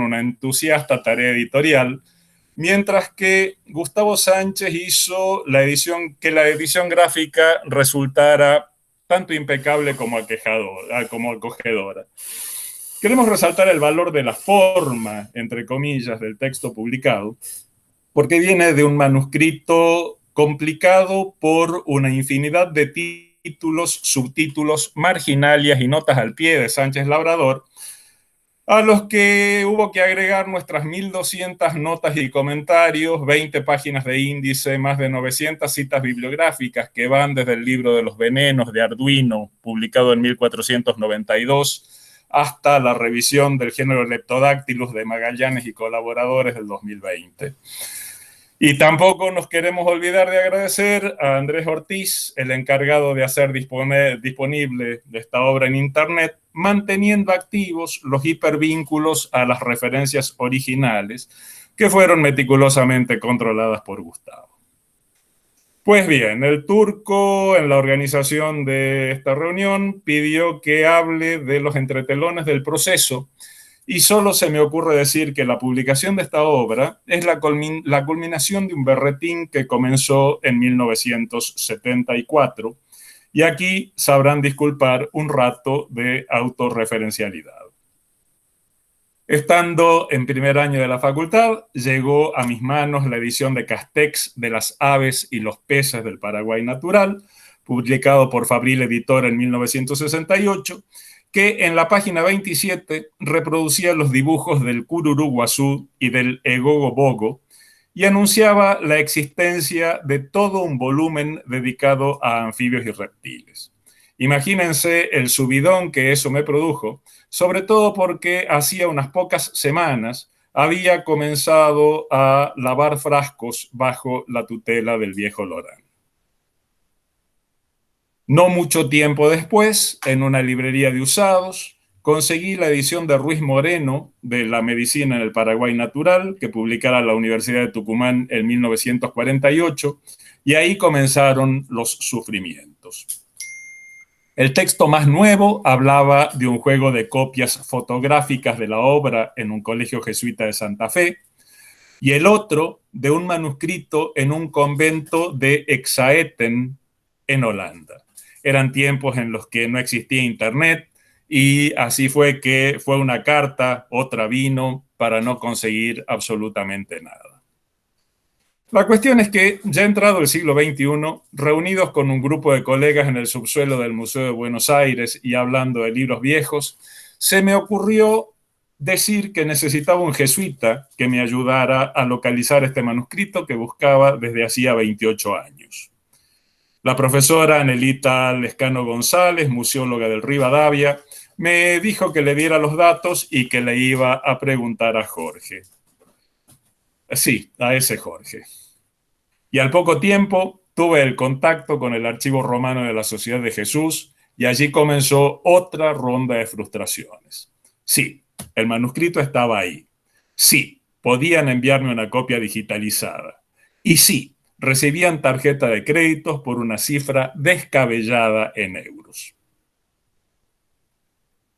una entusiasta tarea editorial, mientras que Gustavo Sánchez hizo la edición gráfica resultara tanto impecable como acogedora. Queremos resaltar el valor de la forma, entre comillas, del texto publicado, porque viene de un manuscrito complicado por una infinidad de títulos, subtítulos, marginalias y notas al pie de Sánchez Labrador, a los que hubo que agregar nuestras 1.200 notas y comentarios, 20 páginas de índice, más de 900 citas bibliográficas que van desde el libro de los venenos de Arduino, publicado en 1492, hasta la revisión del género Leptodactylus de Magallanes y colaboradores del 2020. Y tampoco nos queremos olvidar de agradecer a Andrés Ortiz, el encargado de hacer disponible esta obra en Internet, manteniendo activos los hipervínculos a las referencias originales, que fueron meticulosamente controladas por Gustavo. Pues bien, el turco en la organización de esta reunión pidió que hable de los entretelones del proceso, y solo se me ocurre decir que la publicación de esta obra es la culminación de un berretín que comenzó en 1974, y aquí sabrán disculpar un rato de autorreferencialidad. Estando en primer año de la facultad, llegó a mis manos la edición de Castex de las aves y los peces del Paraguay natural, publicado por Fabril Editor en 1968, que en la página 27 reproducía los dibujos del cururú guazú y del egogo bogo y anunciaba la existencia de todo un volumen dedicado a anfibios y reptiles. Imagínense el subidón que eso me produjo, sobre todo porque hacía unas pocas semanas había comenzado a lavar frascos bajo la tutela del viejo Lorán. No mucho tiempo después, en una librería de usados, conseguí la edición de Ruiz Moreno de La medicina en el Paraguay natural, que publicara la Universidad de Tucumán en 1948, y ahí comenzaron los sufrimientos. El texto más nuevo hablaba de un juego de copias fotográficas de la obra en un colegio jesuita de Santa Fe, y el otro de un manuscrito en un convento de Exaeten, en Holanda. Eran tiempos en los que no existía internet y así fue que fue una carta, otra vino, para no conseguir absolutamente nada. La cuestión es que, ya entrado el siglo XXI, reunidos con un grupo de colegas en el subsuelo del Museo de Buenos Aires y hablando de libros viejos, se me ocurrió decir que necesitaba un jesuita que me ayudara a localizar este manuscrito que buscaba desde hacía 28 años. La profesora Anelita Lescano González, museóloga del Rivadavia, me dijo que le diera los datos y que le iba a preguntar a Jorge. Sí, a ese Jorge. Y al poco tiempo tuve el contacto con el Archivo Romano de la Sociedad de Jesús y allí comenzó otra ronda de frustraciones. Sí, el manuscrito estaba ahí. Sí, podían enviarme una copia digitalizada. Y sí, recibían tarjeta de créditos por una cifra descabellada en euros.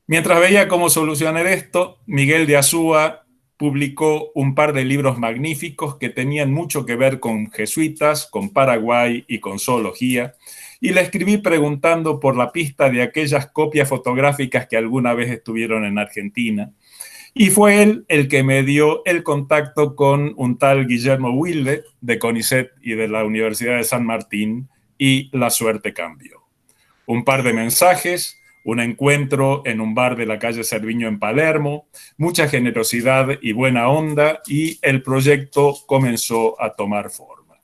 Mientras veía cómo solucionar esto, Miguel de Azúa publicó un par de libros magníficos que tenían mucho que ver con jesuitas, con Paraguay y con zoología, y le escribí preguntando por la pista de aquellas copias fotográficas que alguna vez estuvieron en Argentina, y fue él el que me dio el contacto con un tal Guillermo Wilde, de CONICET y de la Universidad de San Martín, y la suerte cambió. Un par de mensajes, un encuentro en un bar de la calle Cerviño en Palermo, mucha generosidad y buena onda, y el proyecto comenzó a tomar forma.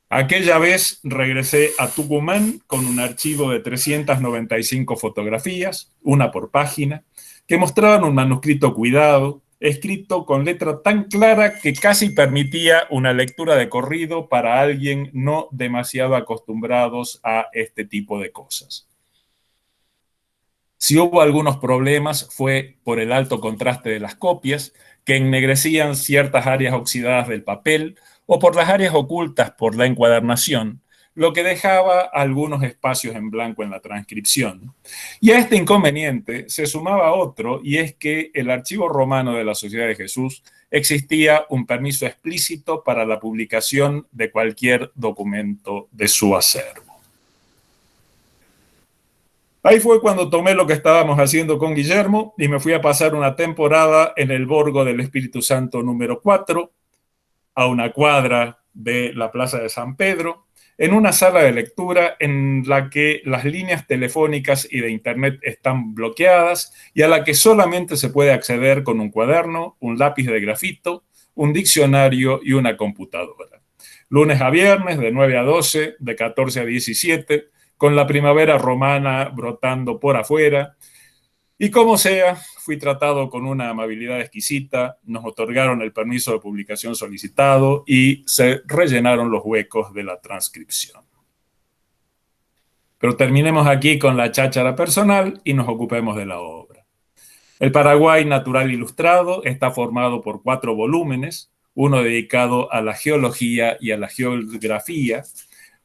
Aquella vez regresé a Tucumán con un archivo de 395 fotografías, una por página, que mostraban un manuscrito cuidado, escrito con letra tan clara que casi permitía una lectura de corrido para alguien no demasiado acostumbrados a este tipo de cosas. Si hubo algunos problemas fue por el alto contraste de las copias, que ennegrecían ciertas áreas oxidadas del papel, o por las áreas ocultas por la encuadernación, lo que dejaba algunos espacios en blanco en la transcripción. Y a este inconveniente se sumaba otro, y es que el archivo romano de la Sociedad de Jesús existía un permiso explícito para la publicación de cualquier documento de su acervo. Ahí fue cuando tomé lo que estábamos haciendo con Guillermo y me fui a pasar una temporada en el Borgo del Espíritu Santo número 4, a una cuadra de la Plaza de San Pedro, en una sala de lectura en la que las líneas telefónicas y de internet están bloqueadas y a la que solamente se puede acceder con un cuaderno, un lápiz de grafito, un diccionario y una computadora. Lunes a viernes, de 9 a 12, de 14 a 17, con la primavera romana brotando por afuera. Y como sea, fui tratado con una amabilidad exquisita, nos otorgaron el permiso de publicación solicitado y se rellenaron los huecos de la transcripción. Pero terminemos aquí con la cháchara personal y nos ocupemos de la obra. El Paraguay Natural Ilustrado está formado por 4 volúmenes, uno dedicado a la geología y a la geografía,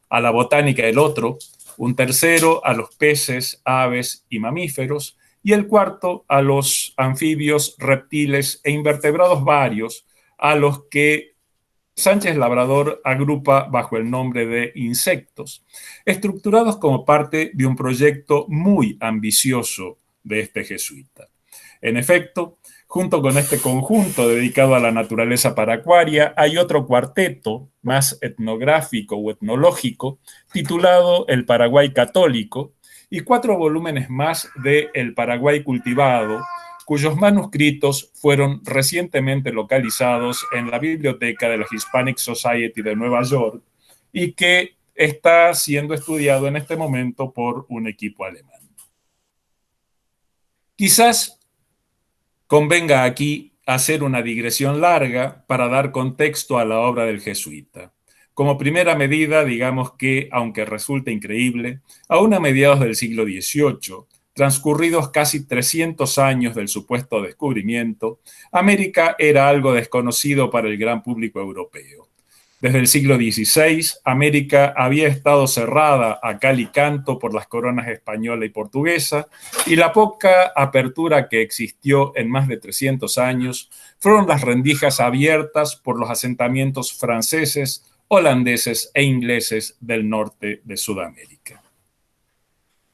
a la botánica el otro, un tercero a los peces, aves y mamíferos, y el cuarto a los anfibios, reptiles e invertebrados varios, a los que Sánchez Labrador agrupa bajo el nombre de insectos, estructurados como parte de un proyecto muy ambicioso de este jesuita. En efecto, junto con este conjunto dedicado a la naturaleza paracuaria, hay otro cuarteto más etnográfico o etnológico titulado El Paraguay Católico y 4 volúmenes más de El Paraguay Cultivado, cuyos manuscritos fueron recientemente localizados en la biblioteca de la Hispanic Society de Nueva York y que está siendo estudiado en este momento por un equipo alemán. Quizás convenga aquí hacer una digresión larga para dar contexto a la obra del jesuita. Como primera medida, digamos que, aunque resulte increíble, aún a mediados del siglo XVIII, transcurridos casi 300 años del supuesto descubrimiento, América era algo desconocido para el gran público europeo. Desde el siglo XVI, América había estado cerrada a cal y canto por las coronas española y portuguesa, y la poca apertura que existió en más de 300 años fueron las rendijas abiertas por los asentamientos franceses, holandeses e ingleses del norte de Sudamérica.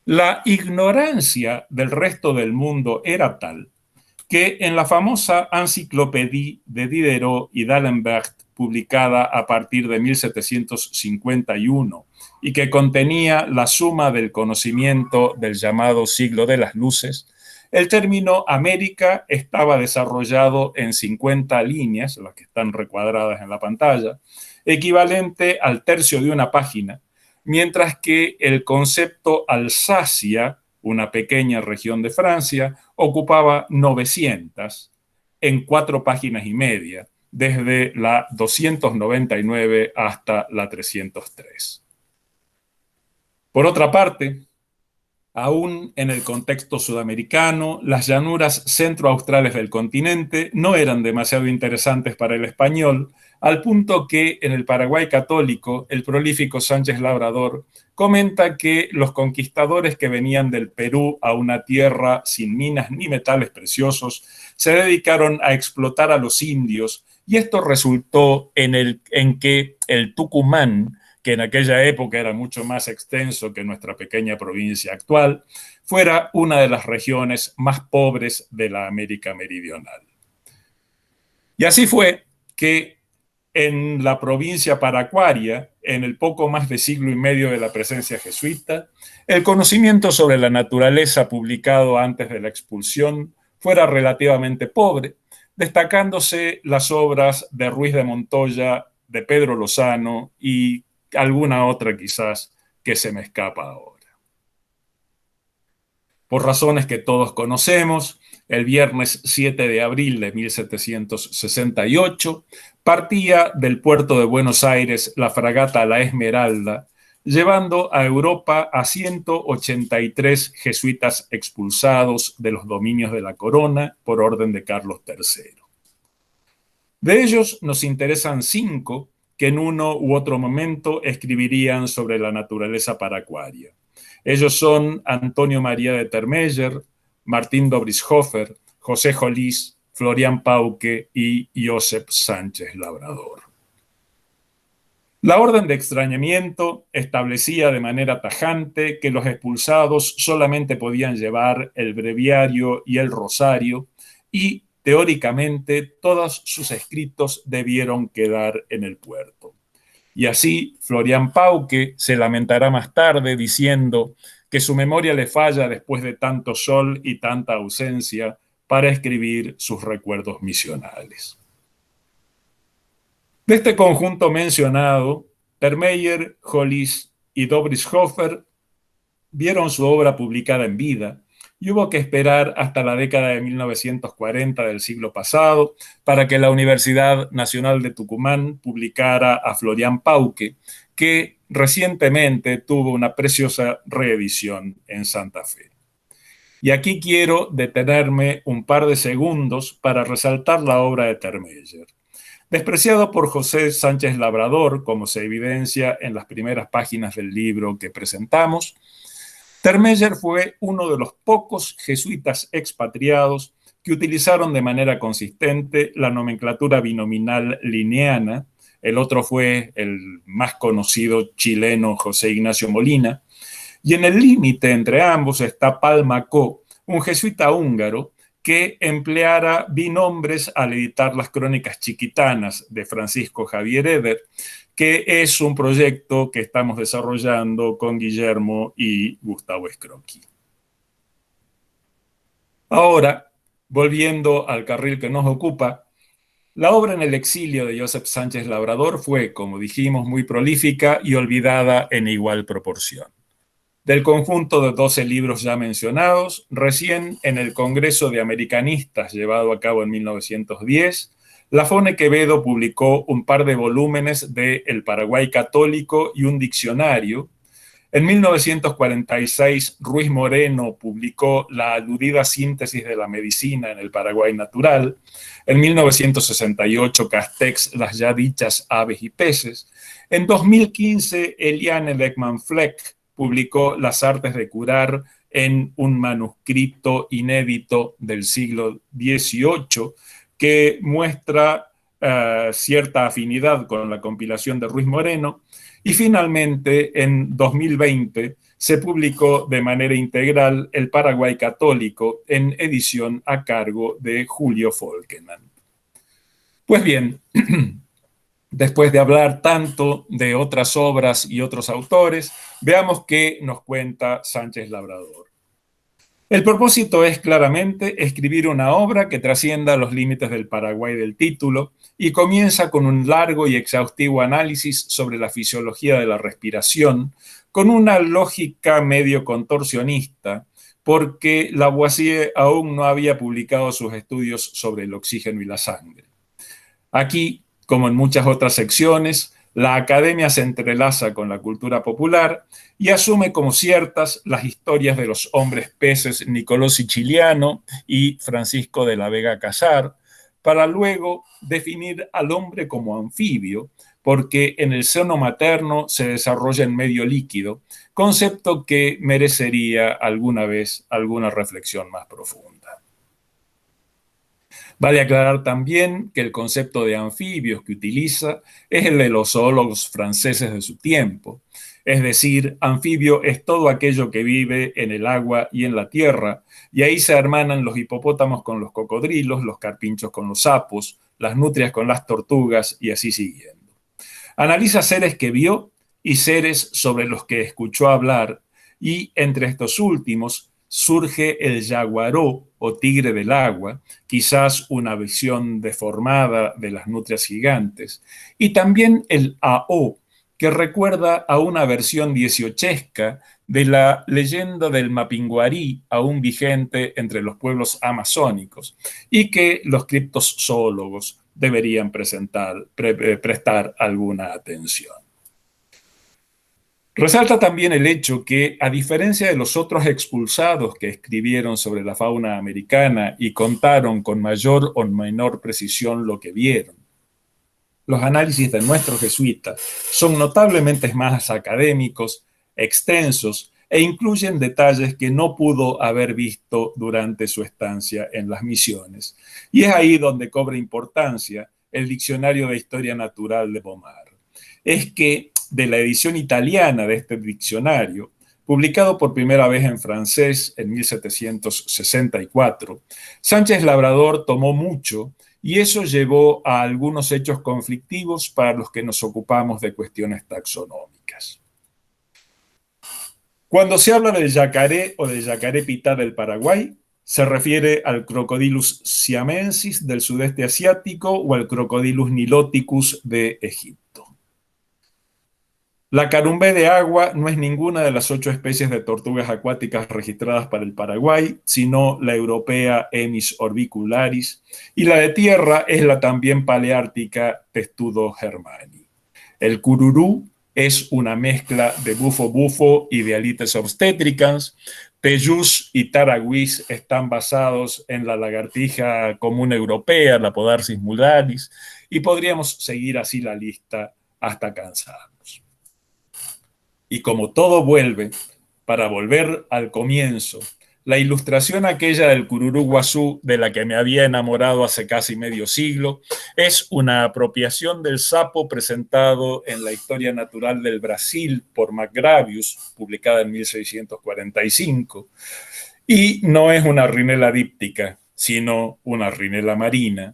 La ignorancia del resto del mundo era tal que en la famosa Enciclopédie de Diderot y d'Alembert, publicada a partir de 1751 y que contenía la suma del conocimiento del llamado siglo de las luces, el término América estaba desarrollado en 50 líneas, las que están recuadradas en la pantalla, equivalente al tercio de una página, mientras que el concepto Alsacia, una pequeña región de Francia, ocupaba 900 en 4 páginas y media, desde la 299 hasta la 303. Por otra parte, aún en el contexto sudamericano, las llanuras centroaustrales del continente no eran demasiado interesantes para el español, al punto que en el Paraguay católico, el prolífico Sánchez Labrador comenta que los conquistadores que venían del Perú a una tierra sin minas ni metales preciosos se dedicaron a explotar a los indios, y esto resultó en que el Tucumán, que en aquella época era mucho más extenso que nuestra pequeña provincia actual, fuera una de las regiones más pobres de la América Meridional. Y así fue que en la provincia paraguaya, en el poco más de siglo y medio de la presencia jesuita, el conocimiento sobre la naturaleza publicado antes de la expulsión fuera relativamente pobre, destacándose las obras de Ruiz de Montoya, de Pedro Lozano y alguna otra quizás que se me escapa ahora. Por razones que todos conocemos, el viernes 7 de abril de 1768 partía del puerto de Buenos Aires la fragata La Esmeralda, llevando a Europa a 183 jesuitas expulsados de los dominios de la corona por orden de Carlos III. De ellos nos interesan 5 que en uno u otro momento escribirían sobre la naturaleza paraguaya. Ellos son Antonio María de Termeyer, Martín Dobrishofer, José Jolís, Florian Pauque y Josep Sánchez Labrador. La orden de extrañamiento establecía de manera tajante que los expulsados solamente podían llevar el breviario y el rosario y, teóricamente, todos sus escritos debieron quedar en el puerto. Y así, Florian Pauque se lamentará más tarde diciendo que su memoria le falla después de tanto sol y tanta ausencia para escribir sus recuerdos misionales. De este conjunto mencionado, Termeyer, Jolís y Dobrishofer vieron su obra publicada en vida y hubo que esperar hasta la década de 1940 del siglo pasado para que la Universidad Nacional de Tucumán publicara a Florian Pauque, que recientemente tuvo una preciosa reedición en Santa Fe. Y aquí quiero detenerme un par de segundos para resaltar la obra de Termeyer. Despreciado por José Sánchez Labrador, como se evidencia en las primeras páginas del libro que presentamos, Termeyer fue uno de los pocos jesuitas expatriados que utilizaron de manera consistente la nomenclatura binominal linneana. El otro fue el más conocido chileno José Ignacio Molina. Y en el límite entre ambos está Palma-Co, un jesuita húngaro que empleara binombres al editar las crónicas chiquitanas de Francisco Javier Eder, que es un proyecto que estamos desarrollando con Guillermo y Gustavo Scrocchi. Ahora, volviendo al carril que nos ocupa, la obra en el exilio de Josep Sánchez Labrador fue, como dijimos, muy prolífica y olvidada en igual proporción. Del conjunto de 12 libros ya mencionados, recién en el Congreso de Americanistas llevado a cabo en 1910, Lafone Quevedo publicó un par de volúmenes de El Paraguay Católico y un diccionario. En 1946, Ruiz Moreno publicó la aludida Síntesis de la Medicina en el Paraguay Natural. En 1968, Castex, Las ya dichas aves y peces. En 2015, Eliane Beckman Fleck publicó Las artes de curar en un manuscrito inédito del siglo XVIII que muestra cierta afinidad con la compilación de Ruiz Moreno. Y finalmente, en 2020, se publicó de manera integral El Paraguay Católico en edición a cargo de Julio Folkeman. Pues bien, después de hablar tanto de otras obras y otros autores, veamos qué nos cuenta Sánchez Labrador. El propósito es claramente escribir una obra que trascienda los límites del Paraguay del título y comienza con un largo y exhaustivo análisis sobre la fisiología de la respiración, con una lógica medio contorsionista, porque Lavoisier aún no había publicado sus estudios sobre el oxígeno y la sangre. Aquí, como en muchas otras secciones, la academia se entrelaza con la cultura popular y asume como ciertas las historias de los hombres peces Nicolò Siciliano y Francisco de la Vega Casar, para luego definir al hombre como anfibio, porque en el seno materno se desarrolla en medio líquido, concepto que merecería alguna vez alguna reflexión más profunda. Vale aclarar también que el concepto de anfibios que utiliza es el de los zoólogos franceses de su tiempo. Es decir, anfibio es todo aquello que vive en el agua y en la tierra, y ahí se hermanan los hipopótamos con los cocodrilos, los carpinchos con los sapos, las nutrias con las tortugas y así siguiendo. Analiza seres que vio y seres sobre los que escuchó hablar, y entre estos últimos surge el yaguaró o tigre del agua, quizás una visión deformada de las nutrias gigantes, y también el ao, que recuerda a una versión dieciochesca de la leyenda del Mapinguarí, aún vigente entre los pueblos amazónicos, y que los criptozoólogos deberían prestar alguna atención. Resalta también el hecho que, a diferencia de los otros expulsados que escribieron sobre la fauna americana y contaron con mayor o menor precisión lo que vieron, los análisis de nuestro jesuita son notablemente más académicos, extensos e incluyen detalles que no pudo haber visto durante su estancia en las misiones. Y es ahí donde cobra importancia el Diccionario de Historia Natural de Pomar. Es que de la edición italiana de este diccionario, publicado por primera vez en francés en 1764, Sánchez Labrador tomó mucho y eso llevó a algunos hechos conflictivos para los que nos ocupamos de cuestiones taxonómicas. Cuando se habla del yacaré o del yacaré pitá del Paraguay, se refiere al Crocodylus siamensis del sudeste asiático o al Crocodylus niloticus de Egipto. La carumbé de agua no es ninguna de las 8 especies de tortugas acuáticas registradas para el Paraguay, sino la europea Emis orbicularis, y la de tierra es la también paleártica Testudo germani. El cururú es una mezcla de bufo-bufo y de Alites obstetricans. Teyús y Taragüís están basados en la lagartija común europea, la Podarcis mularis, y podríamos seguir así la lista hasta cansarnos. Y como todo vuelve, para volver al comienzo, la ilustración aquella del cururú guazú de la que me había enamorado hace casi medio siglo es una apropiación del sapo presentado en la Historia Natural del Brasil por McGravius, publicada en 1645, y no es una rinela díptica, sino una rinela marina,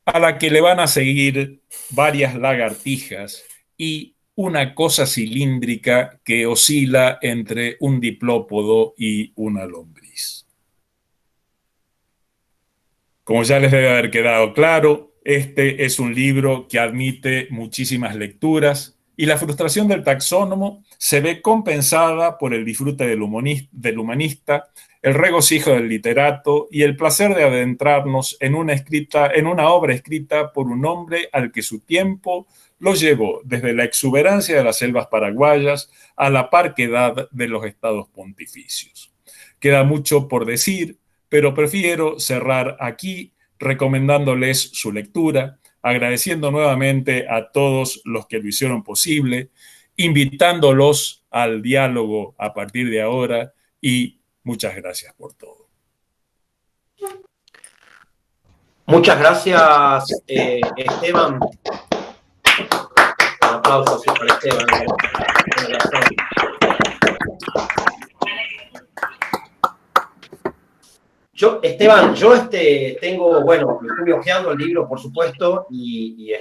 a la que le van a seguir varias lagartijas y una cosa cilíndrica que oscila entre un diplópodo y una lombriz. Como ya les debe haber quedado claro, este es un libro que admite muchísimas lecturas y la frustración del taxónomo se ve compensada por el disfrute del humanista, el regocijo del literato y el placer de adentrarnos en una obra escrita por un hombre al que su tiempo lo llevó desde la exuberancia de las selvas paraguayas a la parquedad de los estados pontificios. Queda mucho por decir, pero prefiero cerrar aquí recomendándoles su lectura, agradeciendo nuevamente a todos los que lo hicieron posible, invitándolos al diálogo a partir de ahora y muchas gracias por todo. Muchas gracias, Esteban. Un aplauso para Esteban. Esteban, tengo, bueno, estoy hojeando el libro, por supuesto, y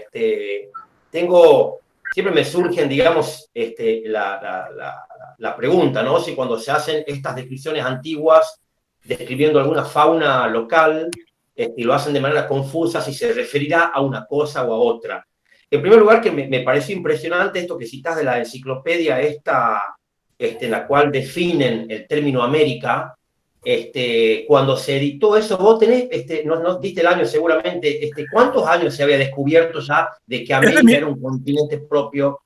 siempre me surgen, digamos, la pregunta, ¿no? Si cuando se hacen estas descripciones antiguas, describiendo alguna fauna local, y lo hacen de manera confusa, si se referirá a una cosa o a otra. En primer lugar, que me pareció impresionante esto que citas de la enciclopedia en la cual definen el término América. Cuando se editó eso, vos tenés, no diste el año seguramente, ¿cuántos años se había descubierto ya de que América era un continente propio?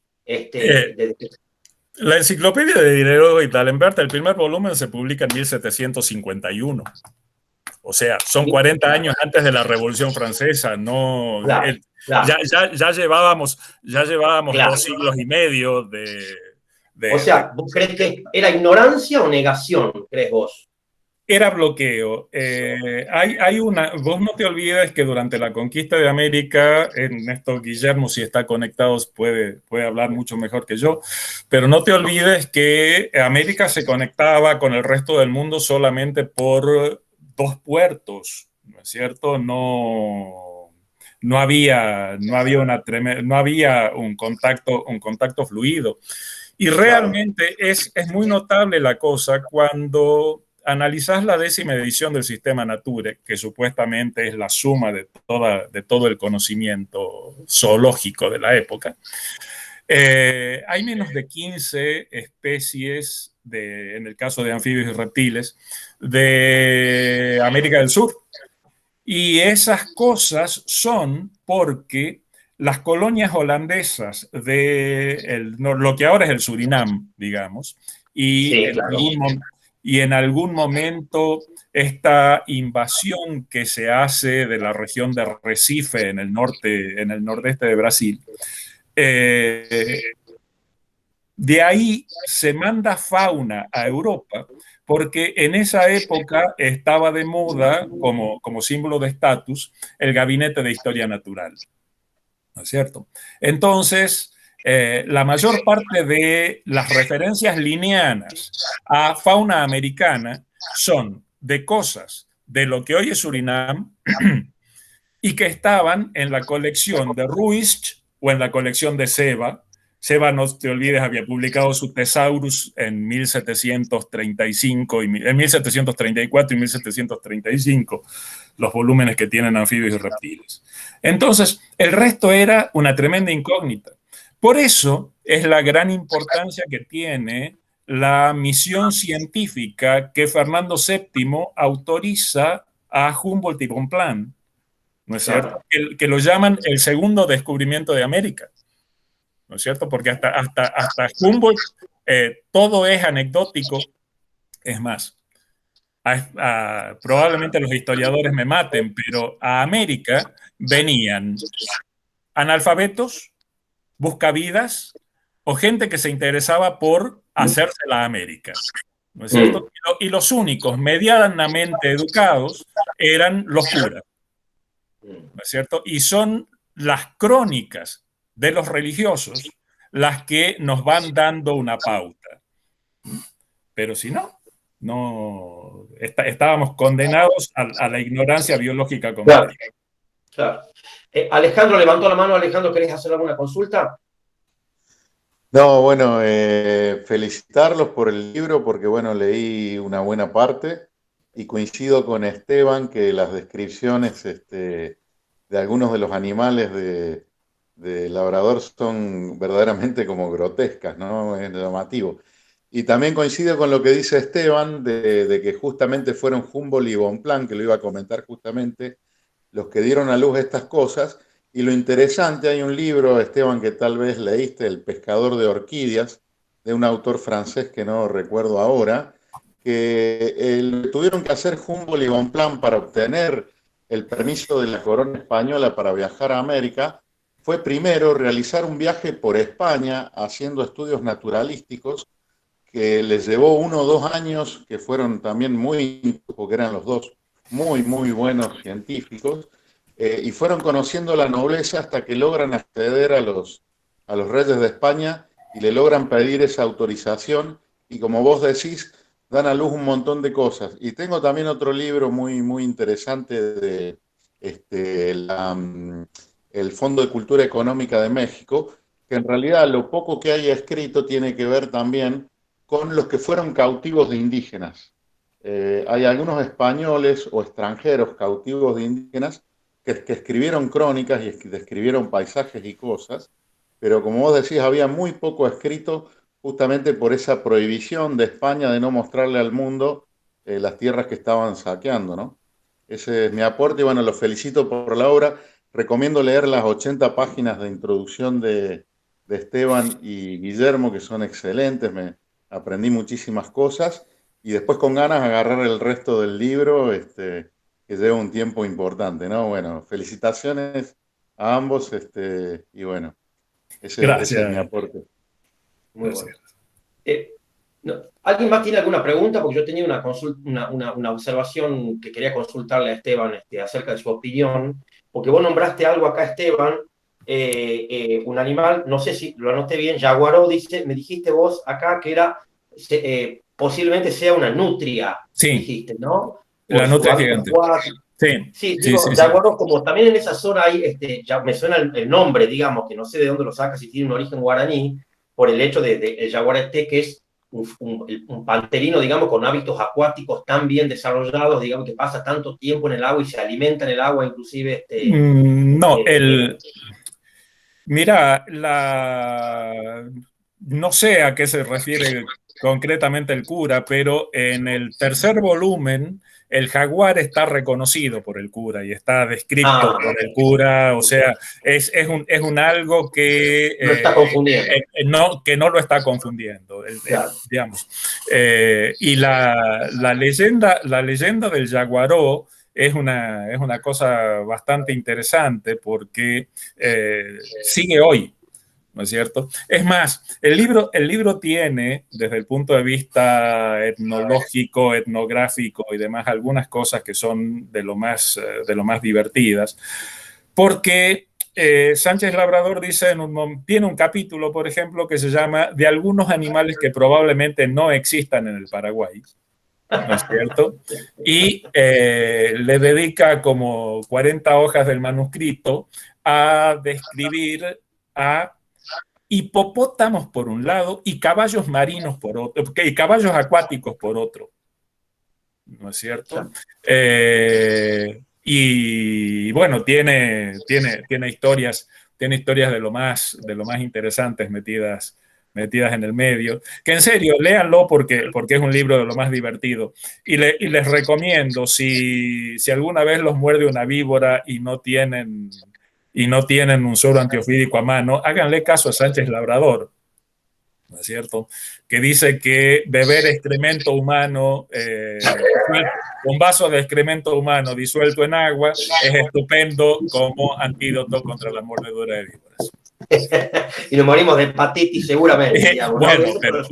La enciclopedia de Diderot y D'Alembert, el primer volumen se publica en 1751. O sea, son 40 años antes de la Revolución Francesa, ¿no? Claro, claro. Ya llevábamos claro. 2 siglos y medio de... O sea, ¿vos crees que era ignorancia o negación, crees vos? Era bloqueo. Vos no te olvides que durante la conquista de América, en esto Guillermo, si está conectado, puede hablar mucho mejor que yo, pero no te olvides que América se conectaba con el resto del mundo solamente por 2 puertos, ¿no es cierto? No había un contacto fluido. Y realmente es muy notable la cosa cuando analizás la 10ª edición del Sistema Nature, que supuestamente es la suma de todo el conocimiento zoológico de la época. Hay menos de 15 especies, en el caso de anfibios y reptiles, de América del Sur. Y esas cosas son porque las colonias holandesas de lo que ahora es el Surinam, digamos, y, sí, claro. y en algún momento esta invasión que se hace de la región de Recife en el norte, en el nordeste de Brasil, de ahí se manda fauna a Europa porque en esa época estaba de moda, como símbolo de estatus, el Gabinete de Historia Natural, ¿no es cierto? Entonces, la mayor parte de las referencias lineanas a fauna americana son de cosas de lo que hoy es Surinam y que estaban en la colección de Ruiz o en la colección de Seba. Seba, no te olvides, había publicado su Thesaurus en 1735 en 1734 y 1735, los volúmenes que tienen anfibios y reptiles. Entonces, el resto era una tremenda incógnita. Por eso es la gran importancia que tiene la misión científica que Fernando VII autoriza a Humboldt y Bonpland, ¿no es cierto? Claro. Que lo llaman el segundo descubrimiento de América, ¿no es cierto? Porque hasta Humboldt todo es anecdótico. Es más, probablemente los historiadores me maten, pero a América venían analfabetos, buscavidas o gente que se interesaba por hacerse la América, ¿no es cierto? Y los únicos medianamente educados eran los curas, ¿no es cierto? Y son las crónicas de los religiosos las que nos van dando una pauta. Pero si no, estábamos condenados a la ignorancia biológica completa. Claro. Alejandro levantó la mano. Alejandro, ¿querés hacer alguna consulta? No, bueno, felicitarlos por el libro porque, bueno, leí una buena parte y coincido con Esteban que las descripciones de algunos de los animales de Labrador son verdaderamente como grotescas, ¿no? Es llamativo. Y también coincido con lo que dice Esteban de que justamente fueron Humboldt y Bonpland, que lo iba a comentar justamente, los que dieron a luz estas cosas. Y lo interesante, hay un libro, Esteban, que tal vez leíste, El pescador de orquídeas, de un autor francés que no recuerdo ahora, que tuvieron que hacer Humboldt y Bonpland para obtener el permiso de la corona española para viajar a América. Fue primero realizar un viaje por España haciendo estudios naturalísticos que les llevó 1 o 2 años, que fueron también muy, porque eran los dos muy, muy buenos científicos, y fueron conociendo la nobleza hasta que logran acceder a los reyes de España y le logran pedir esa autorización, y como vos decís, dan a luz un montón de cosas. Y tengo también otro libro muy, muy interesante de el Fondo de Cultura Económica de México, que en realidad lo poco que hay escrito tiene que ver también con los que fueron cautivos de indígenas. Hay algunos españoles o extranjeros cautivos de indígenas que escribieron crónicas y describieron paisajes y cosas, pero como vos decís, había muy poco escrito justamente por esa prohibición de España de no mostrarle al mundo las tierras que estaban saqueando, ¿no? Ese es mi aporte y bueno, los felicito por la obra. Recomiendo leer las 80 páginas de introducción de Esteban y Guillermo, que son excelentes, aprendí muchísimas cosas y después con ganas agarrar el resto del libro, que lleva un tiempo importante, ¿no? Bueno, felicitaciones a ambos, y bueno, ese es mi Gracias. aporte. Muy bueno. No, ¿alguien más tiene alguna pregunta? Porque yo tenía una observación que quería consultarle a Esteban acerca de su opinión, porque vos nombraste algo acá, Esteban, un animal, no sé si lo anoté bien, jaguaró, me dijiste vos acá que era, posiblemente sea una nutria, sí, dijiste, ¿no? La nutria gigante. Sí, digo, jaguaró, como también en esa zona hay, ya me suena el nombre, digamos, que no sé de dónde lo saca, si tiene un origen guaraní, por el hecho de el jaguarete, que es un panterino, digamos, con hábitos acuáticos tan bien desarrollados, digamos, que pasa tanto tiempo en el agua y se alimenta en el agua, inclusive. No, mira, no sé a qué se refiere concretamente el cura, pero en el tercer volumen el jaguar está reconocido por el cura y está descrito por el cura, o sea, es un algo que, no está confundiendo. que no lo está confundiendo, Claro. digamos. Y la leyenda del jaguaró es una cosa bastante interesante porque sigue hoy, ¿no es cierto? Es más, el libro tiene, desde el punto de vista etnológico, etnográfico y demás, algunas cosas que son de lo más divertidas, porque Sánchez Labrador dice tiene un capítulo, por ejemplo, que se llama de algunos animales que probablemente no existan en el Paraguay, ¿no es cierto? Y le dedica como 40 hojas del manuscrito a describir a hipopótamos por un lado y caballos marinos por otro, y caballos acuáticos por otro, ¿no es cierto? Y bueno, tiene historias de lo más interesantes metidas en el medio, que en serio, léanlo porque es un libro de lo más divertido. Y les recomiendo, si alguna vez los muerde una víbora y no tienen un suero antiofídico a mano, háganle caso a Sánchez Labrador, ¿no es cierto? Que dice que beber excremento humano, un vaso de excremento humano disuelto en agua, es estupendo como antídoto contra la mordedura de víboras. Y nos morimos de hepatitis seguramente, digamos, bueno, ¿no? pero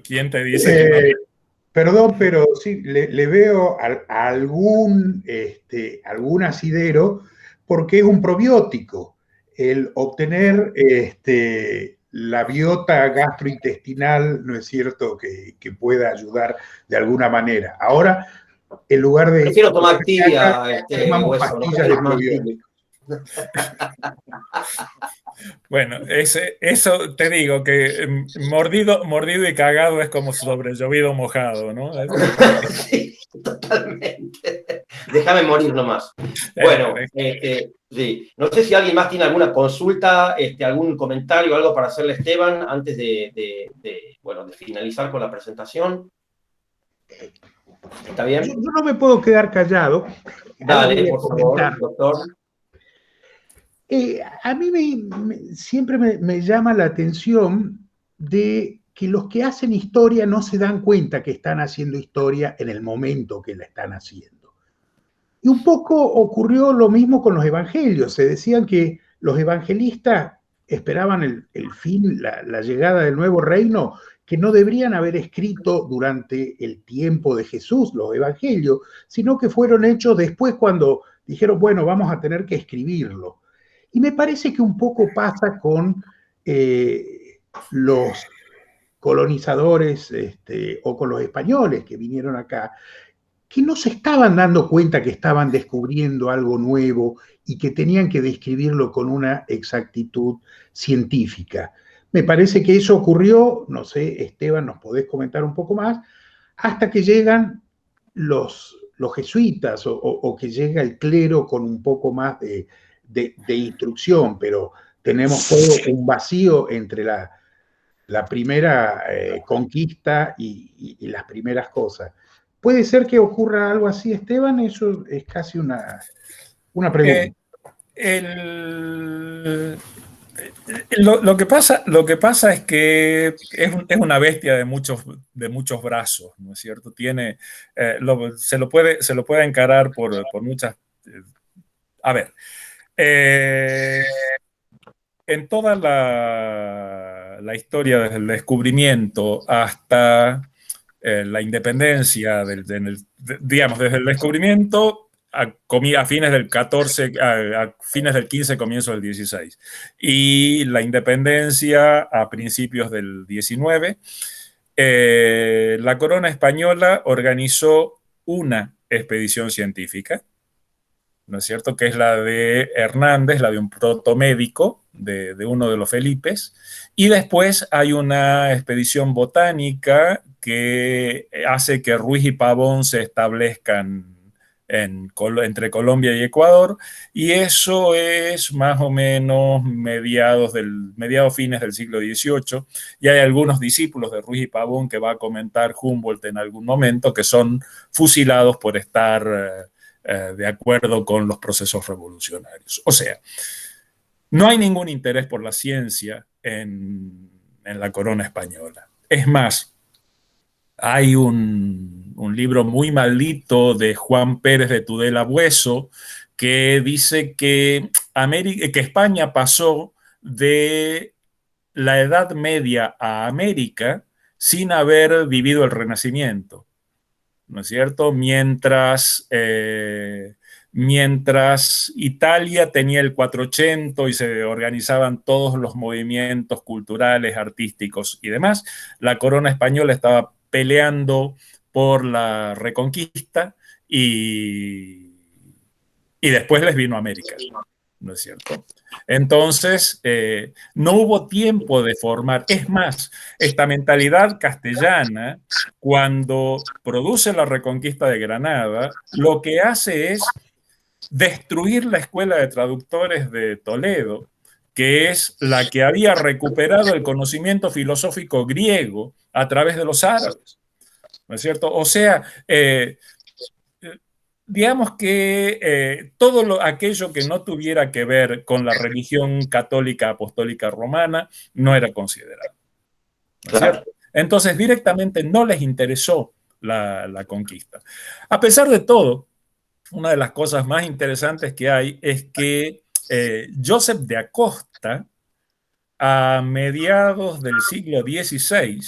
¿quién te dice que no? Perdón, pero sí, le veo algún asidero porque es un probiótico. El obtener la biota gastrointestinal, ¿no es cierto?, que pueda ayudar de alguna manera. Ahora, en lugar de... Prefiero tomar activia, tomamos pastillas de probióticos. Bueno, eso te digo, que mordido y cagado es como sobre llovido mojado, ¿no? Sí, totalmente. Déjame morir nomás. Bueno, sí. No sé si alguien más tiene alguna consulta, algún comentario, algo para hacerle a Esteban antes de finalizar con la presentación. ¿Está bien? Yo no me puedo quedar callado. Dale, por favor, doctor. A mí siempre me llama la atención de que los que hacen historia no se dan cuenta que están haciendo historia en el momento que la están haciendo. Y un poco ocurrió lo mismo con los evangelios. Se decían que los evangelistas esperaban el fin, la llegada del nuevo reino, que no deberían haber escrito durante el tiempo de Jesús los evangelios, sino que fueron hechos después cuando dijeron, bueno, vamos a tener que escribirlo. Y me parece que un poco pasa con los colonizadores o con los españoles que vinieron acá, que no se estaban dando cuenta que estaban descubriendo algo nuevo y que tenían que describirlo con una exactitud científica. Me parece que eso ocurrió, no sé, Esteban, nos podés comentar un poco más, hasta que llegan los jesuitas o que llega el clero con un poco más de instrucción, pero tenemos todo un vacío entre la primera conquista y las primeras cosas. ¿Puede ser que ocurra algo así, Esteban? Eso es casi una pregunta. Lo que pasa es que es una bestia de muchos brazos, ¿no es cierto? Se lo puede encarar por muchas... A ver, en toda la historia, desde el descubrimiento hasta la independencia, digamos, desde el descubrimiento a fines del 14, a fines del 15, comienzo del 16, y la independencia a principios del 19, la corona española organizó una expedición científica, ¿no es cierto?, que es la de Hernández, la de un protomédico de uno de los Felipes, y después hay una expedición botánica que hace que Ruiz y Pavón se establezcan entre Colombia y Ecuador, y eso es más o menos mediados fines del siglo XVIII, y hay algunos discípulos de Ruiz y Pavón que va a comentar Humboldt en algún momento, que son fusilados por estar de acuerdo con los procesos revolucionarios. O sea, no hay ningún interés por la ciencia en la corona española. Es más, hay un libro muy maldito de Juan Pérez de Tudela Bueso que dice que España pasó de la Edad Media a América sin haber vivido el Renacimiento, ¿no es cierto? Mientras Italia tenía el 480 y se organizaban todos los movimientos culturales, artísticos y demás, la corona española estaba peleando por la Reconquista y después les vino América, ¿no es cierto? Entonces, no hubo tiempo de formar. Es más, esta mentalidad castellana, cuando produce la Reconquista de Granada, lo que hace es destruir la escuela de traductores de Toledo, que es la que había recuperado el conocimiento filosófico griego a través de los árabes, ¿no es cierto? O sea, digamos que todo aquello que no tuviera que ver con la religión católica apostólica romana no era considerado, ¿no es cierto? Entonces directamente no les interesó la conquista. A pesar de todo, una de las cosas más interesantes que hay es que Joseph de Acosta, a mediados del siglo XVI,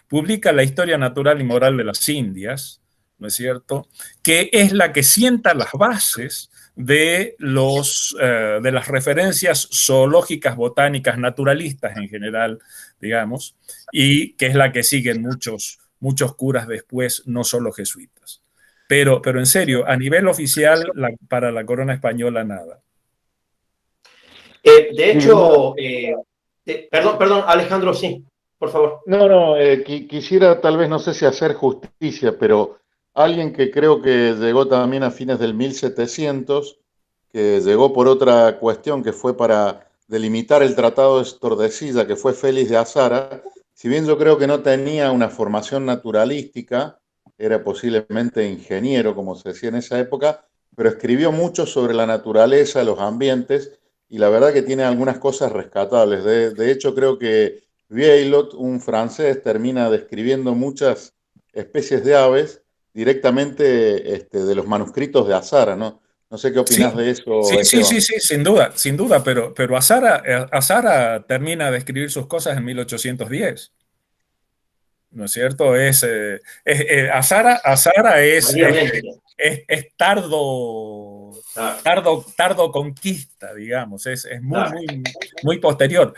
publica la Historia Natural y Moral de las Indias, ¿no es cierto?, que es la que sienta las bases de las referencias zoológicas, botánicas, naturalistas en general, digamos, y que es la que siguen muchos curas después, no solo jesuitas. Pero en serio, a nivel oficial, para la corona española, nada. De hecho, perdón, Alejandro, sí, por favor. No, quisiera tal vez, no sé si hacer justicia, pero alguien que creo que llegó también a fines del 1700, que llegó por otra cuestión que fue para delimitar el Tratado de Tordesillas, que fue Félix de Azara. Si bien yo creo que no tenía una formación naturalística, era posiblemente ingeniero, como se decía en esa época, pero escribió mucho sobre la naturaleza, los ambientes, y la verdad que tiene algunas cosas rescatables. De hecho, creo que Vieillot, un francés, termina describiendo muchas especies de aves directamente de los manuscritos de Azara, ¿no? No sé qué opinás de eso, Sí, Esteban. sin duda, pero Azara termina de escribir sus cosas en 1810, ¿no es cierto? Azara es tardo conquista, digamos, es muy posterior.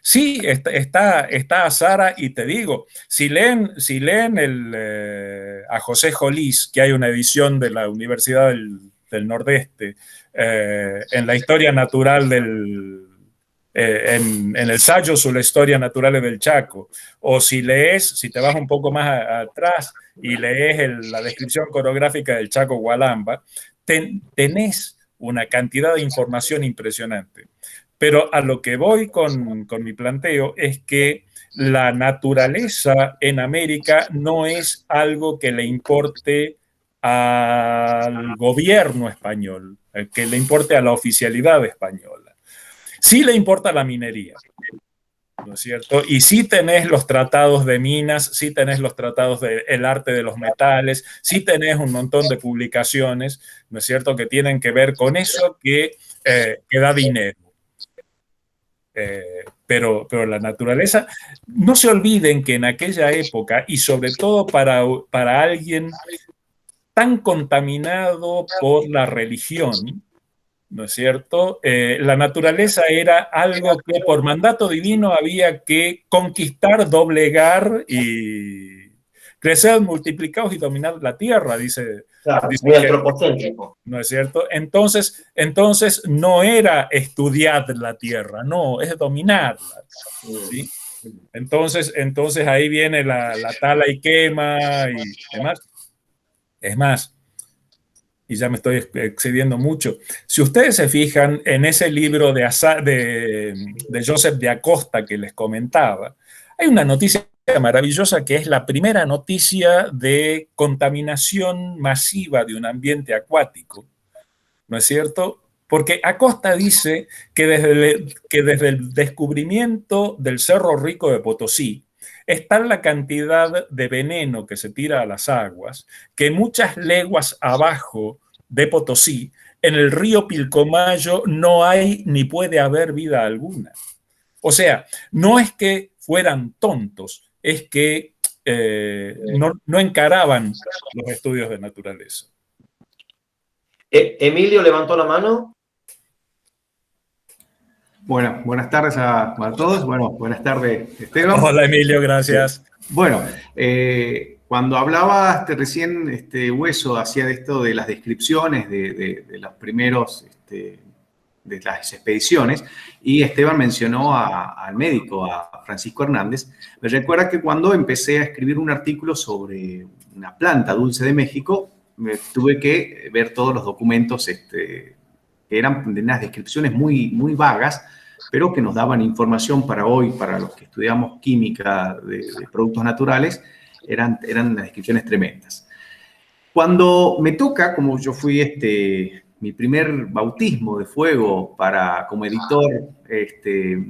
Sí, está Azara, y te digo, si leen a José Jolís, que hay una edición de la Universidad del Nordeste, en la historia natural en el ensayo sobre la historia natural del Chaco, o si te vas un poco más atrás y lees la descripción coreográfica del Chaco Gualamba, tenés una cantidad de información impresionante. Pero a lo que voy con mi planteo es que la naturaleza en América no es algo que le importe al gobierno español, que le importe a la oficialidad española. Sí le importa la minería, ¿no es cierto? Y sí tenés los tratados de minas, sí tenés los tratados del arte de los metales, sí tenés un montón de publicaciones, ¿no es cierto?, que tienen que ver con eso que da dinero. Pero la naturaleza, no se olviden que en aquella época, y sobre todo para alguien tan contaminado por la religión, ¿no es cierto? La naturaleza era algo que por mandato divino había que conquistar, doblegar y crecer, multiplicados y dominar la tierra, dice. Claro, muy antropocéntrico. ¿No es cierto? Entonces no era estudiar la tierra, no, es dominarla, ¿sí? Entonces ahí viene la tala y quema y demás. Es más, y ya me estoy excediendo mucho. Si ustedes se fijan en ese libro de Joseph de Acosta que les comentaba, hay una noticia maravillosa que es la primera noticia de contaminación masiva de un ambiente acuático, ¿no es cierto? Porque Acosta dice que desde el descubrimiento del Cerro Rico de Potosí, es tal la cantidad de veneno que se tira a las aguas que muchas leguas abajo de Potosí, en el río Pilcomayo, no hay ni puede haber vida alguna. O sea, no es que fueran tontos, es que no encaraban los estudios de naturaleza. Emilio levantó la mano. Bueno, buenas tardes a todos. Bueno, buenas tardes, Esteban. Hola, Emilio, gracias. Bueno, cuando hablaba recién Hueso hacía de esto de las descripciones de los primeros, de las expediciones, y Esteban mencionó al médico, a Francisco Hernández. Me recuerda que cuando empecé a escribir un artículo sobre una planta dulce de México, me tuve que ver todos los documentos que eran de unas descripciones muy, muy vagas, pero que nos daban información para hoy, para los que estudiamos química de productos naturales, eran unas descripciones tremendas. Cuando me toca, como yo fui mi primer bautismo de fuego como editor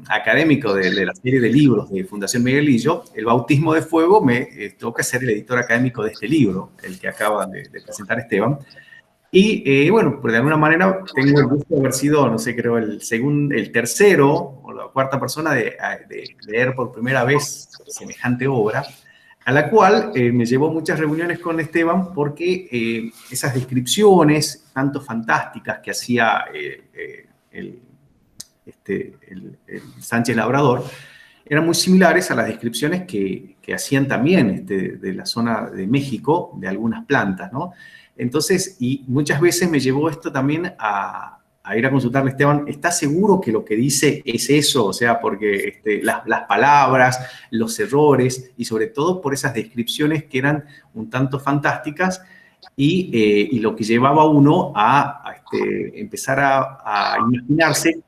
académico de la serie de libros de Fundación Miguelillo, el bautismo de fuego me toca ser el editor académico de este libro, el que acaba de presentar Esteban. Y bueno, pues de alguna manera tengo el gusto de haber sido, no sé, creo el tercero o la cuarta persona de leer por primera vez semejante obra, a la cual me llevó muchas reuniones con Esteban porque esas descripciones tanto fantásticas que hacía el Sánchez Labrador eran muy similares a las descripciones que hacían también de la zona de México, de algunas plantas, ¿no? Entonces, y muchas veces me llevó esto también a ir a consultarle a Esteban, ¿está seguro que lo que dice es eso? O sea, porque las palabras, los errores, y sobre todo por esas descripciones que eran un tanto fantásticas, y lo que llevaba a uno a empezar a imaginarse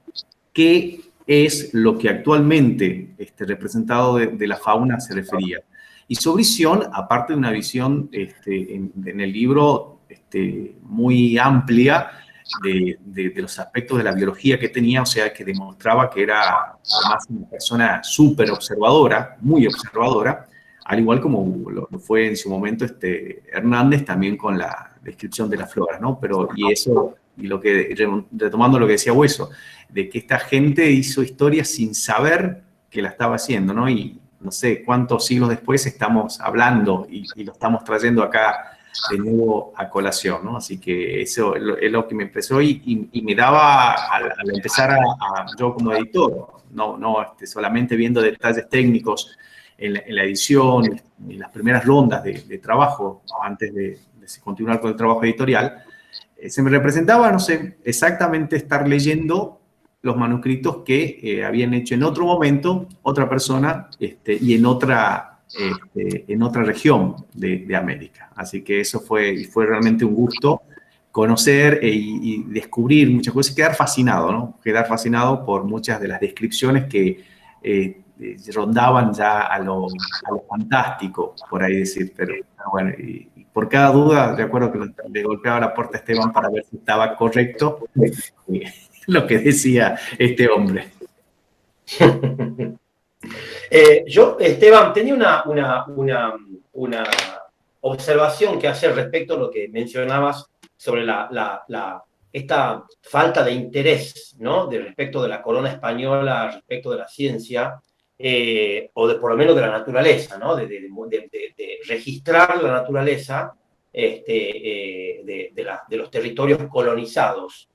qué es lo que actualmente representado de la fauna se refería. Y su visión, aparte de una visión en el libro muy amplia de los aspectos de la biología que tenía, o sea, que demostraba que era además una persona súper observadora, muy observadora, al igual como lo fue en su momento Hernández también con la descripción de la flora, ¿no? Pero, retomando lo que decía Hueso, de que esta gente hizo historia sin saber que la estaba haciendo, ¿no? Y no sé cuántos siglos después estamos hablando y lo estamos trayendo acá de nuevo a colación, ¿no? Así que eso es lo que me empezó y me daba al empezar yo como editor, no solamente viendo detalles técnicos en la edición, en las primeras rondas de trabajo, antes de continuar con el trabajo editorial, se me representaba, no sé, exactamente estar leyendo los manuscritos que habían hecho en otro momento otra persona y en otra región de América. Así que eso fue realmente un gusto conocer y descubrir muchas cosas y quedar fascinado, ¿no? Quedar fascinado por muchas de las descripciones que rondaban ya a lo fantástico, por ahí decir. Pero bueno, y por cada duda, de acuerdo que le golpeaba la puerta a Esteban para ver si estaba correcto lo que decía este hombre. Yo, Esteban, tenía una observación que hacer respecto a lo que mencionabas sobre esta falta de interés, ¿no? Respecto de la corona española, respecto de la ciencia, o por lo menos de la naturaleza, ¿no? De registrar la naturaleza de los territorios colonizados,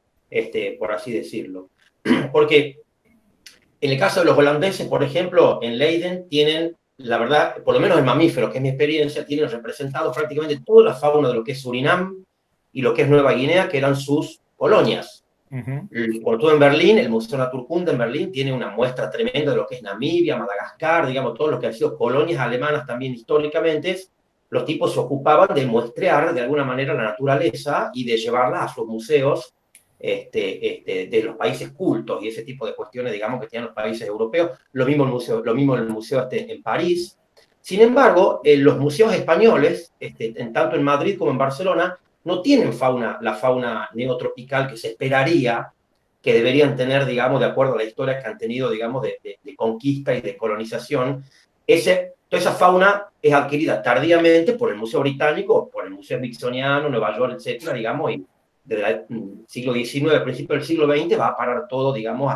por así decirlo. Porque en el caso de los holandeses, por ejemplo, en Leiden tienen, la verdad, por lo menos en mamíferos, que es mi experiencia, tienen representado prácticamente toda la fauna de lo que es Surinam y lo que es Nueva Guinea, que eran sus colonias. Por todo en Berlín, el Museo Naturkunde en Berlín tiene una muestra tremenda de lo que es Namibia, Madagascar, digamos, todos los que han sido colonias alemanas también históricamente, los tipos se ocupaban de muestrear de alguna manera la naturaleza y de llevarla a sus museos de los países cultos y ese tipo de cuestiones, digamos, que tienen los países europeos. Lo mismo en el museo en París. Sin embargo, los museos españoles, tanto en Madrid como en Barcelona, no tienen la fauna neotropical que se esperaría que deberían tener, digamos, de acuerdo a la historia que han tenido, digamos, de conquista y de colonización. Toda esa fauna es adquirida tardíamente por el Museo Británico, por el Museo Smithsoniano, Nueva York, etcétera, digamos, y desde el siglo XIX, al principio del siglo XX, va a parar todo, digamos,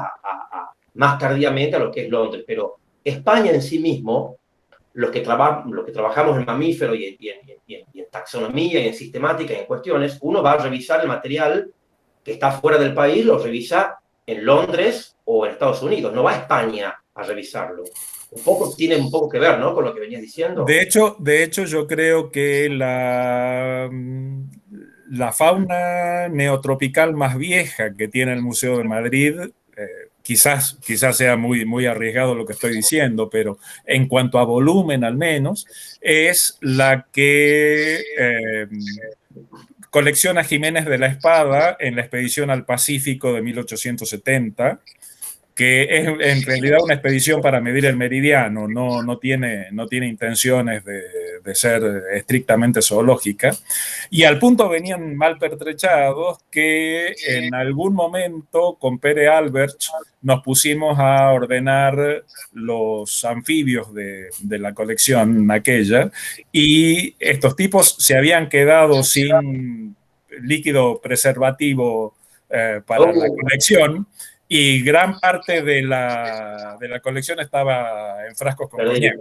más tardíamente a lo que es Londres. Pero España en sí mismo, los que trabajamos en mamíferos y en taxonomía y en sistemática y en cuestiones, uno va a revisar el material que está fuera del país, lo revisa en Londres o en Estados Unidos, no va a España a revisarlo. Tiene un poco que ver, ¿no?, con lo que venías diciendo. De hecho yo creo que la fauna neotropical más vieja que tiene el Museo de Madrid, quizás sea muy arriesgado lo que estoy diciendo, pero en cuanto a volumen al menos, es la que colecciona Jiménez de la Espada en la expedición al Pacífico de 1870, que es en realidad una expedición para medir el meridiano, no tiene intenciones de ser estrictamente zoológica, y al punto venían mal pertrechados que en algún momento con Pere Alberch nos pusimos a ordenar los anfibios de la colección aquella, y estos tipos se habían quedado sin líquido preservativo para la colección, y gran parte de la colección estaba en frascos con coñac.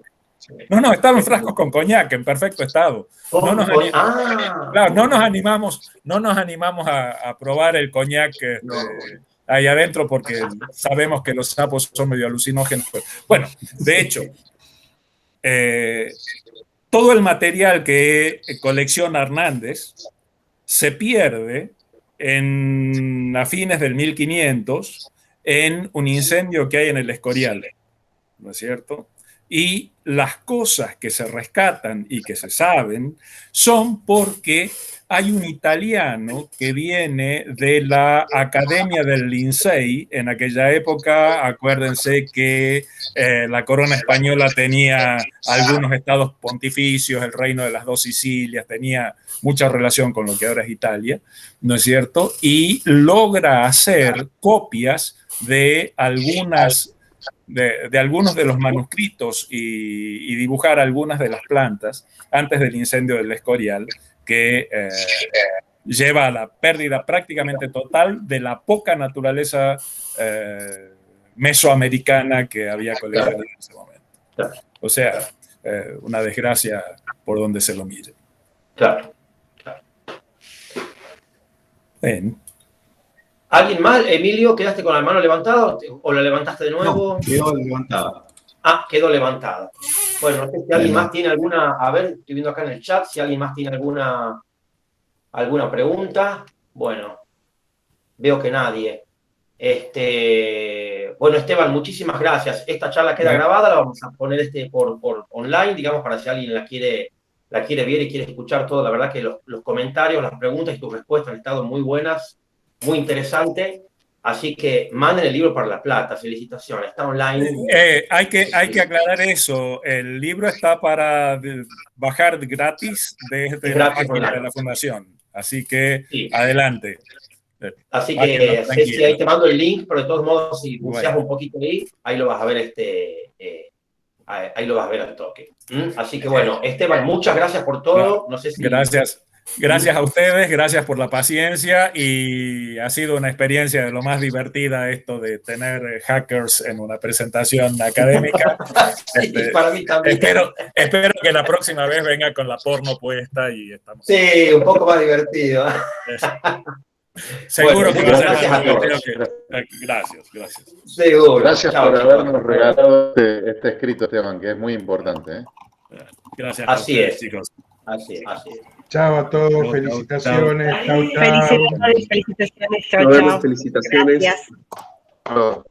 No, estaba en frascos con coñac, en perfecto estado. No nos animamos a probar el coñac ahí adentro porque sabemos que los sapos son medio alucinógenos. Bueno, de hecho, todo el material que colecciona Hernández se pierde a fines del 1500 en un incendio que hay en el Escorial, ¿no es cierto? Y las cosas que se rescatan y que se saben son porque hay un italiano que viene de la Academia del Lincei. En aquella época, acuérdense que la corona española tenía algunos estados pontificios, el reino de las dos Sicilias, tenía mucha relación con lo que ahora es Italia, ¿no es cierto? Y logra hacer copias de algunos de los manuscritos y dibujar algunas de las plantas antes del incendio del Escorial, que lleva a la pérdida prácticamente total de la poca naturaleza mesoamericana que había coleccionado en ese momento. O sea, una desgracia por donde se lo mire. Claro. Bien. ¿Alguien más? Emilio, ¿quedaste con la mano levantada o la levantaste de nuevo? No, quedó levantada. Quedó levantada. Bueno, no sé si alguien más tiene alguna... A ver, estoy viendo acá en el chat si alguien más tiene alguna pregunta. Bueno, veo que nadie. Bueno, Esteban, muchísimas gracias. Esta charla queda grabada, la vamos a poner por online, digamos, para si alguien la quiere ver y quiere escuchar todo. La verdad que los comentarios, las preguntas y tus respuestas han estado muy buenas, muy interesante. Así que manden el libro para La Plata. Felicitaciones. Está online. Hay que aclarar eso. El libro está para bajar gratis desde la página de la Fundación. Así que sí. Adelante. Así que Ceci, ahí te mando el link, pero de todos modos, si buceas un poquito ahí lo vas a ver ahí lo vas a ver al toque. Así que bueno, Esteban, muchas gracias por todo. No sé si... Gracias a ustedes, gracias por la paciencia, y ha sido una experiencia de lo más divertida esto de tener hackers en una presentación académica. Para mí también. Espero que la próxima vez venga con la porno puesta y estamos... Sí, un poco más divertido. Seguro que va a ser gracias más a todos. Gracias. Seguro. Gracias por habernos regalado este escrito, Esteban, que es muy importante. Gracias. Así ustedes, es, chicos. Así es. Chao a todos, felicitaciones. Chao. Felicidades, felicitaciones. Chao. Felicitaciones. Gracias. Chao.